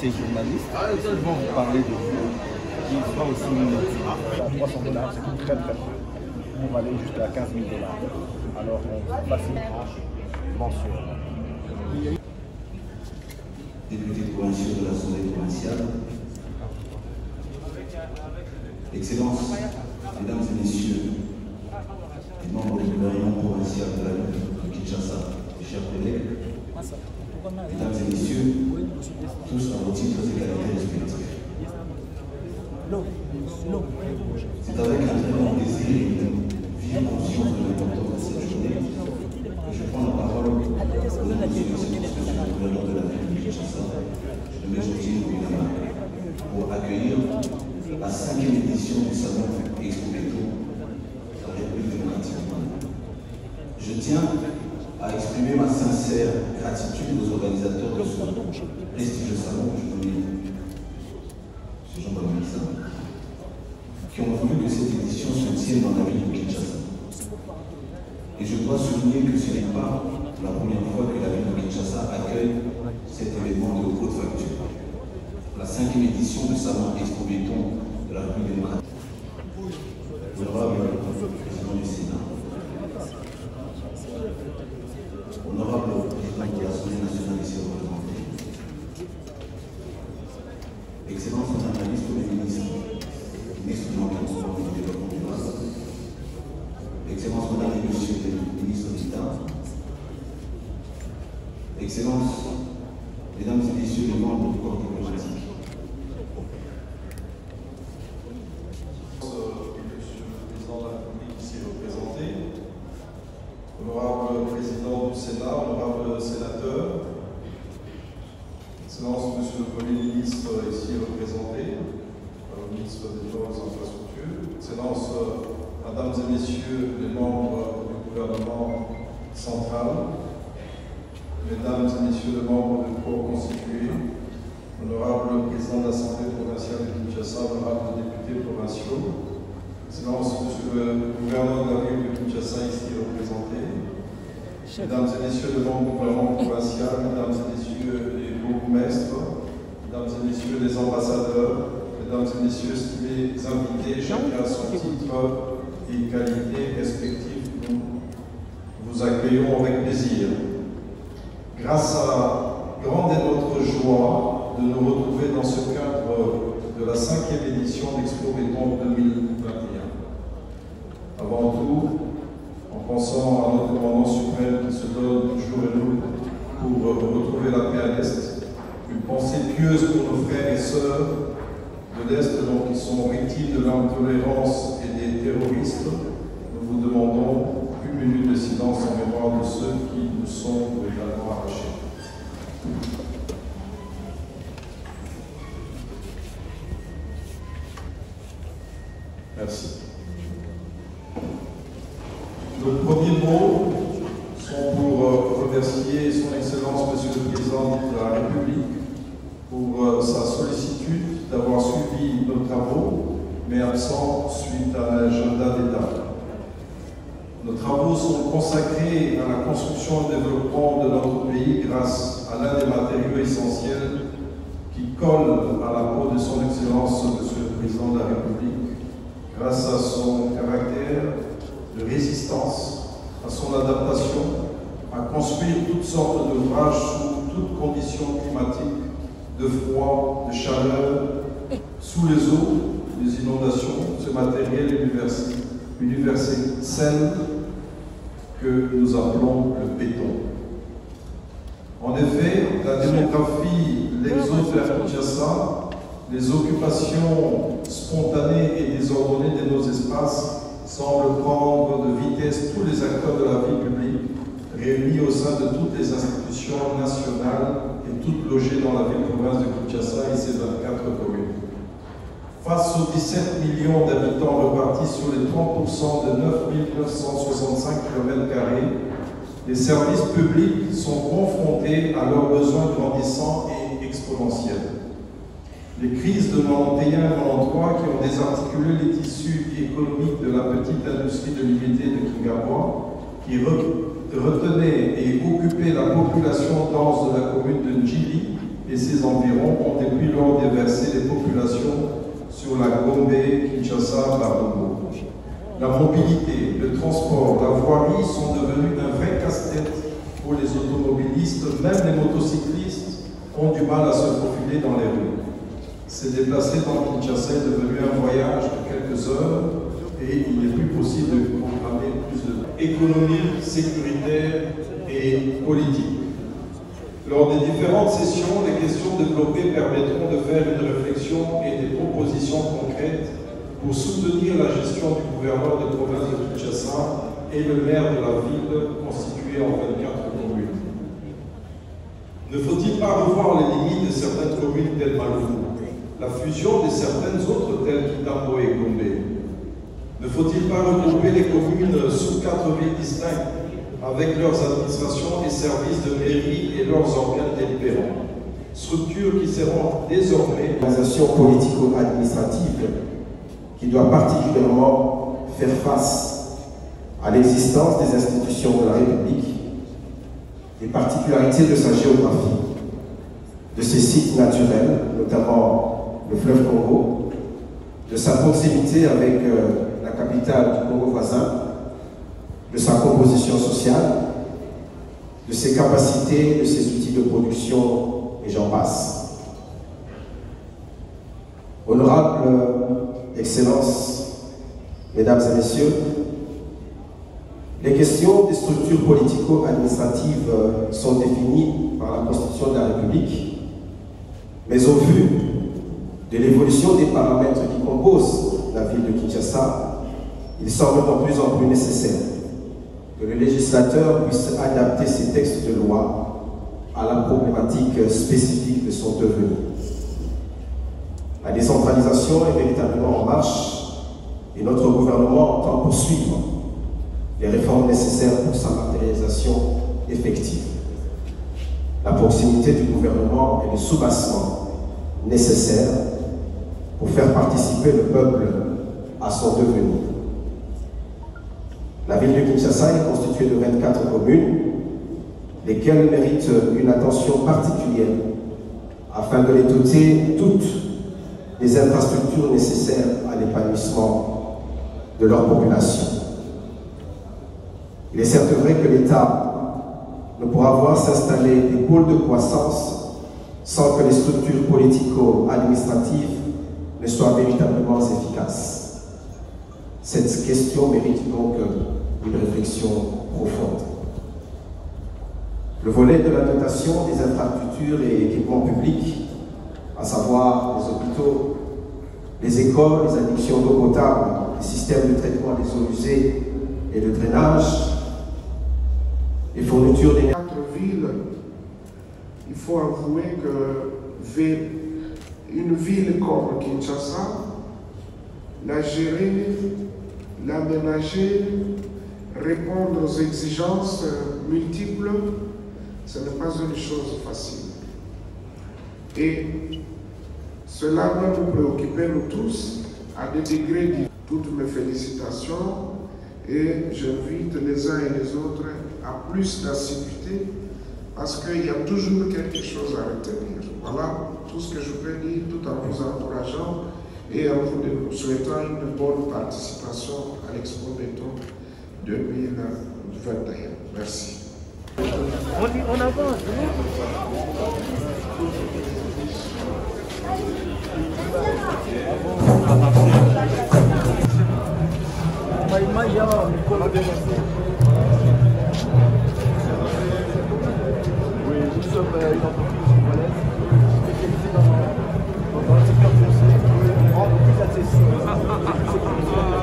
ces journalistes qui vont vous parler de vous, qui fera aussi une étude. À 300 $, c'est très très peu. On va aller jusqu'à 15 000 $. Alors on facilite mensuel. Député provincial de l'Assemblée provinciale, Excellences, Mesdames et Messieurs, les membres du gouvernement provincial de la République de Kinshasa, mes chers collègues, Mesdames et Messieurs, tous à vos titres et qualités respectifs. C'est avec un très grand désir et une vive conscience de l'importance de cette journée que je prends la parole au nom de son Excellence le gouverneur de la République de Kinshasa, de Majorité William, pour accueillir la 5e édition du Salon Expo Béton de la République démocratique du Congo. Je tiens à exprimer ma sincère gratitude aux organisateurs de ce prestigieux salon, je nomme M. Jean-Paul Mélissa, qui ont voulu que cette édition se tienne dans la ville de Kinshasa. Et je dois souligner que ce n'est pas la première fois que la ville de Kinshasa accueille cet événement de haute facture. La 5e édition du Salon Expo Béton de la République démocratique. Honorable président du Sénat, honorable président de l'Assemblée nationale ici représentée, Excellences, Madame la ministre des Ministres, ministre de l'Environnement et du Développement durable, Excellences, Mesdames et Messieurs les ministres d'État, Excellences, Mesdames et Messieurs les membres du corps diplomatique, honorable président du Sénat, honorable sénateur, Excellence, Monsieur le Premier ministre ici représenté, le ministre des Jeunes Infrastructures, Excellence, Mesdames et Messieurs les membres du gouvernement central, Mesdames et Messieurs les membres du corps constitué, honorable président de l'Assemblée provinciale de Kinshasa, honorable députés provinciaux, Excellence, Monsieur le gouverneur de la ville de Kinshasa ici représenté, Mesdames et Messieurs les membres du gouvernement provincial, Mesdames et Messieurs les bourgmestres, Mesdames et Messieurs les ambassadeurs, Mesdames et Messieurs estimés invités, chacun à son titre et qualité respective, nous vous accueillons avec plaisir. Grâce à grande est notre joie de nous retrouver dans ce cadre de la 5e édition d'Expo Béton 2021. Avant tout, en pensant à notre commandant suprême qui se donne jour et nuit pour retrouver la paix à l'Est, une pensée pieuse pour nos frères et sœurs de l'Est qui sont victimes de l'intolérance et des terroristes, nous vous demandons une minute de silence en mémoire de ceux qui nous sont brutalement arrachés. Merci. Nos premiers mots sont pour remercier Son Excellence Monsieur le Président de la République pour sa sollicitude d'avoir suivi nos travaux, mais absent suite à l'agenda d'État. Nos travaux sont consacrés à la construction et développement de notre pays grâce à l'un des matériaux essentiels qui colle à la peau de Son Excellence Monsieur le Président de la République, grâce à son caractère de résistance, à son adaptation, à construire toutes sortes d'ouvrages sous toutes conditions climatiques, de froid, de chaleur, sous les eaux, les inondations, ce matériel universel que nous appelons le béton. En effet, la démographie l'exode vers Kinshasa, les occupations spontanées et désordonnées de nos espaces semblent prendre de vitesse tous les acteurs de la vie publique, réunis au sein de toutes les institutions nationales et toutes logées dans la ville-province de Kinshasa et ses 24 communes. Face aux 17 millions d'habitants repartis sur les 30% de 9 965 km², les services publics sont confrontés à leurs besoins grandissants et exponentiels. Les crises de 91 et 93 qui ont désarticulé les tissus économiques de la petite industrie de l'imité de Kingawa, qui retenait et occupait la population dense de la commune de Ndjili et ses environs ont depuis lors déversé les populations sur la Gombe, Kinshasa, Barongo. La mobilité, le transport, la voirie sont devenus un vrai casse-tête pour les automobilistes. Même les motocyclistes ont du mal à se profiler dans les rues. Se déplacer dans Kinshasa est devenu un voyage de quelques heures et il n'est plus possible de programmer plus de économique, sécuritaire et politique. Lors des différentes sessions, les questions développées permettront de faire une réflexion et des propositions concrètes pour soutenir la gestion du gouverneur de province de Kinshasa et le maire de la ville constitué en 24 communes. Ne faut-il pas revoir les limites de certaines communes telles Malfou, la fusion de certaines autres telles Kitambo et Gombe? Ne faut-il pas regrouper les communes sous 4 villes distinctes avec leurs administrations et services de mairie et leurs organes délibérants, structures qui seront désormais l'organisation politico-administrative qui doit particulièrement faire face à l'existence des institutions de la République, des particularités de sa géographie, de ses sites naturels, notamment le fleuve Congo, de sa proximité avec la capitale du Congo voisin, de sa composition sociale, de ses capacités, de ses outils de production, et j'en passe. Honorables Excellences, Mesdames et Messieurs, les questions des structures politico-administratives sont définies par la Constitution de la République, mais au vu de l'évolution des paramètres qui composent la ville de Kinshasa, il semble de plus en plus nécessaire que le législateur puisse adapter ses textes de loi à la problématique spécifique de son devenir. La décentralisation est véritablement en marche et notre gouvernement entend poursuivre les réformes nécessaires pour sa matérialisation effective. La proximité du gouvernement et le soubassement nécessaires pour faire participer le peuple à son devenir. La ville de Kinshasa est constituée de 24 communes, lesquelles méritent une attention particulière afin de les doter toutes les infrastructures nécessaires à l'épanouissement de leur population. Il est certes vrai que l'État ne pourra voir s'installer des pôles de croissance sans que les structures politico-administratives ne soient véritablement efficaces. Cette question mérite donc une réflexion profonde. Le volet de la dotation des infrastructures et équipements publics, à savoir les hôpitaux, les écoles, les adductions d'eau potable, les systèmes de traitement des eaux usées et de drainage, les fournitures d'énergie. Il faut avouer que une ville comme Kinshasa, la gérer, l'aménager, répondre aux exigences multiples, ce n'est pas une chose facile. Et cela doit nous préoccuper, nous tous, à des degrés différents. Toutes mes félicitations et j'invite les uns et les autres à plus d'assiduité parce qu'il y a toujours quelque chose à retenir. Voilà tout ce que je peux dire tout en vous encourageant et en vous souhaitant une bonne participation à l'Expo Béton 2021. Merci. On avance. Oui, nous sommes une entreprise congolaise spécialisée dans le secteur foncier pour rendre plus accessible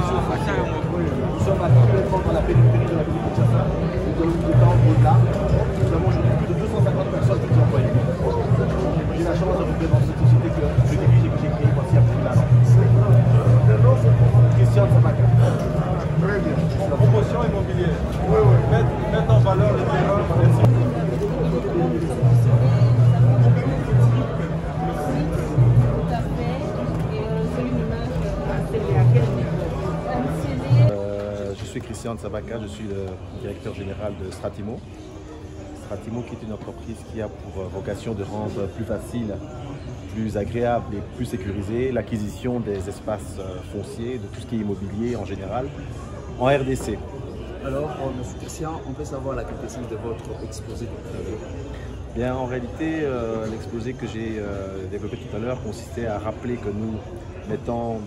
Nous sommes actuellement dans la périphérie de la ville de Kinshasa et de l'autre temps au-delà. Nous avons aujourd'hui plus de 250 personnes qui sont employées. J'ai la chance de représenter cette société que je dirige et que j'ai créée voici à plus d'un an. Christian Sabaka. Très bien. En promotion immobilière. Oui, oui. Mettre en valeur les terrains. Je suis Christian Sabaka, je suis le directeur général de Stratimo. Fratimo, qui est une entreprise qui a pour vocation de rendre plus facile, plus agréable et plus sécurisé l'acquisition des espaces fonciers, de tout ce qui est immobilier en général, en RDC. Alors, M. Christian, on peut savoir la quintessence de votre exposé de travail. Bien, en réalité, l'exposé que j'ai développé tout à l'heure consistait à rappeler que nous mettons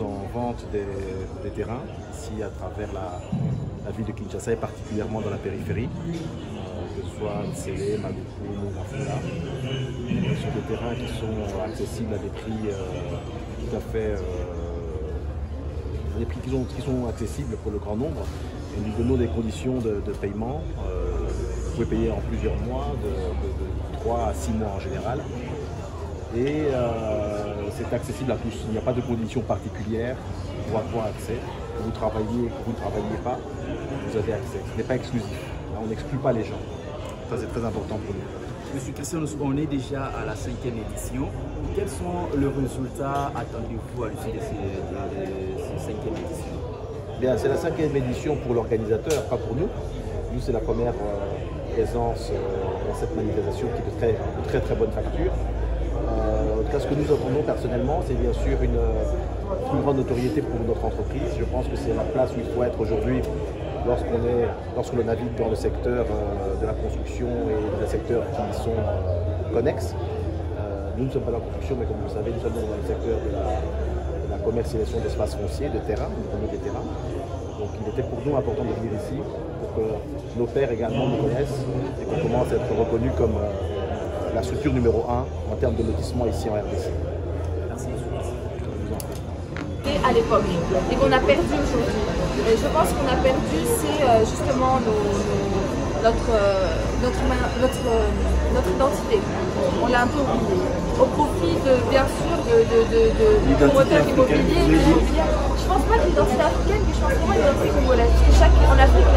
en vente des terrains ici à travers la ville de Kinshasa et particulièrement dans la périphérie, que ce soit Nsele, Maluku, Mongafula. Ce sont des terrains qui sont accessibles à des prix tout à fait qui sont accessibles pour le grand nombre. Et nous donnons des conditions de paiement. Vous pouvez payer en plusieurs mois, de 3 à 6 mois en général. Et c'est accessible à tous. Il n'y a pas de conditions particulières pour avoir accès. Que vous travaillez, que vous ne travaillez pas, vous avez accès. Ce n'est pas exclusif. Là, on n'exclut pas les gens. Ça, c'est très important pour nous. Monsieur Christian, on est déjà à la 5e édition. Quels sont les résultats attendus-vous à l'issue de ces 5e édition? Bien, c'est la 5e édition pour l'organisateur, pas pour nous. Nous, c'est la première présence dans cette manifestation qui est de très bonne facture. En tout cas, ce que nous attendons personnellement, c'est bien sûr une plus grande notoriété pour notre entreprise. Je pense que c'est la place où il faut être aujourd'hui lorsque l'on navigue dans le secteur de la construction et des secteurs qui y sont connexes. Nous ne sommes pas dans la construction, mais comme vous le savez, nous sommes dans le secteur de la commercialisation d'espaces fonciers, de terrains, nous prenons des terrains. Donc il était pour nous important de venir ici pour que nos pairs également nous connaissent et qu'on commence à être reconnu comme la structure numéro 1 en termes de lotissement ici en RDC. Merci. À l'époque et qu'on a perdu aujourd'hui. Je pense qu'on a perdu, c'est justement notre identité. On l'a un peu oublié. Au profit bien sûr de promoteurs immobiliers. Je pense pas que l'identité africaine, mais je pense vraiment l'identité congolaise. En Afrique,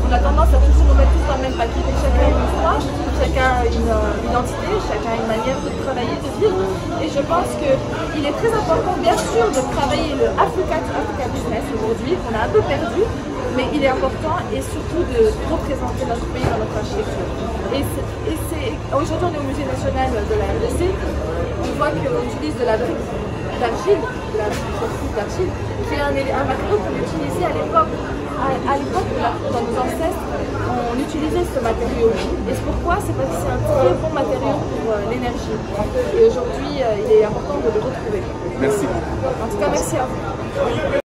on a tendance à toujours nous mettre tous dans le même paquet. Chacun a une histoire, chacun a une identité, chacun a une manière de travailler, de vivre. Et je pense qu'il est très important, bien sûr, de travailler le Africa Business aujourd'hui, qu'on a un peu perdu, mais il est important et surtout de représenter notre pays dans notre architecture. Aujourd'hui, on est au Musée national de la RDC, on voit qu'on utilise de la brique d'argile, qui est un matériau qu'on utilisait à l'époque. À l'époque, dans nos ancêtres, on utilisait ce matériau. Et c'est pourquoi? C'est parce que c'est un très bon matériau pour l'énergie. Et aujourd'hui, il est important de le retrouver. Merci. En tout cas, merci à vous.